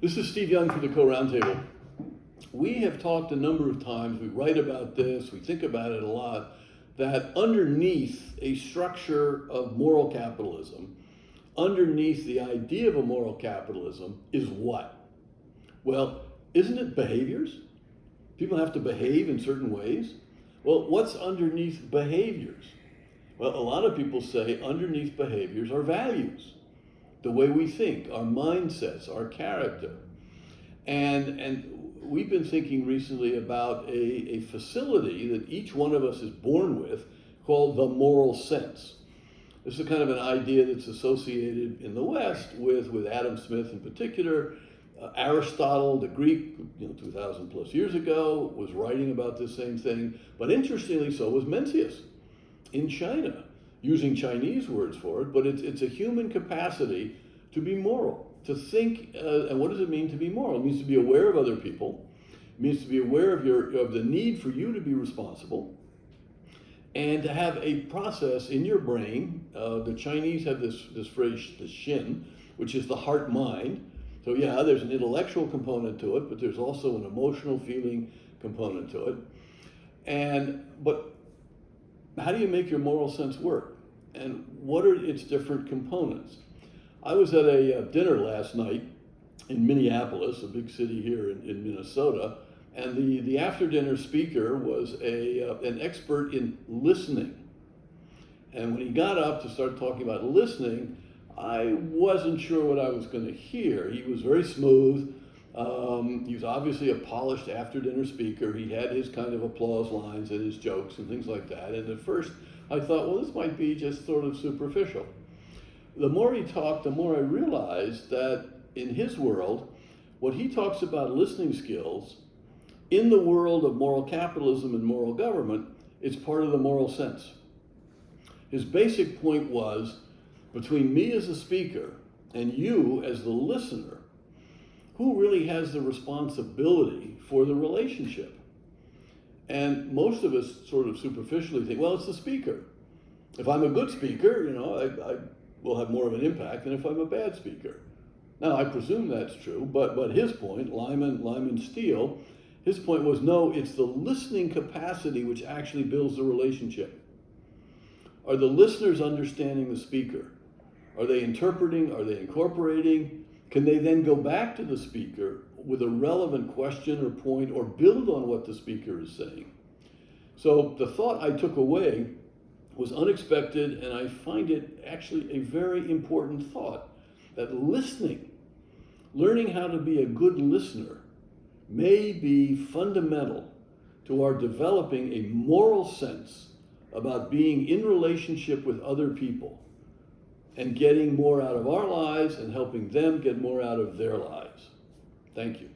This is Steve Young for the Co-Roundtable. We have talked a number of times, we write about this, we think about it a lot, that underneath a structure of moral capitalism, underneath the idea of a moral capitalism is what? Well, isn't it behaviors? People have to behave in certain ways. Well, what's underneath behaviors? Well, a lot of people say underneath behaviors are values, the way we think, our mindsets, our character. And we've been thinking recently about a facility that each one of us is born with called the moral sense. This is kind of an idea that's associated in the West with Adam Smith in particular. Aristotle, the Greek, 2,000 plus years ago, was writing about this same thing. But interestingly, so was Mencius in China, using Chinese words for it. But it's a human capacity to be moral, to think. And what does it mean to be moral? It means to be aware of other people. It means to be aware of the need for you to be responsible, and to have a process in your brain. The Chinese have this phrase, the Shin, which is the heart-mind. So yeah, there's an intellectual component to it, but there's also an emotional feeling component to it. But how do you make your moral sense work? And what are its different components? I was at a dinner last night in Minneapolis, a big city here in Minnesota, and the after-dinner speaker was an expert in listening. And when he got up to start talking about listening, I wasn't sure what I was going to hear. He was very smooth. He was obviously a polished after-dinner speaker. He had his kind of applause lines and his jokes and things like that. And at first, I thought, well, this might be just sort of superficial. The more he talked, the more I realized that in his world, what he talks about listening skills, in the world of moral capitalism and moral government, it's part of the moral sense. His basic point was, between me as a speaker and you as the listener, who really has the responsibility for the relationship? And most of us sort of superficially think, well, it's the speaker. If I'm a good speaker, I will have more of an impact than if I'm a bad speaker. Now, I presume that's true, but his point, Lyman Steele, his point was, no, it's the listening capacity which actually builds the relationship. Are the listeners understanding the speaker? Are they interpreting? Are they incorporating? Can they then go back to the speaker with a relevant question or point or build on what the speaker is saying? So the thought I took away was unexpected, and I find it actually a very important thought, that listening, learning how to be a good listener, may be fundamental to our developing a moral sense about being in relationship with other people and getting more out of our lives and helping them get more out of their lives. Thank you.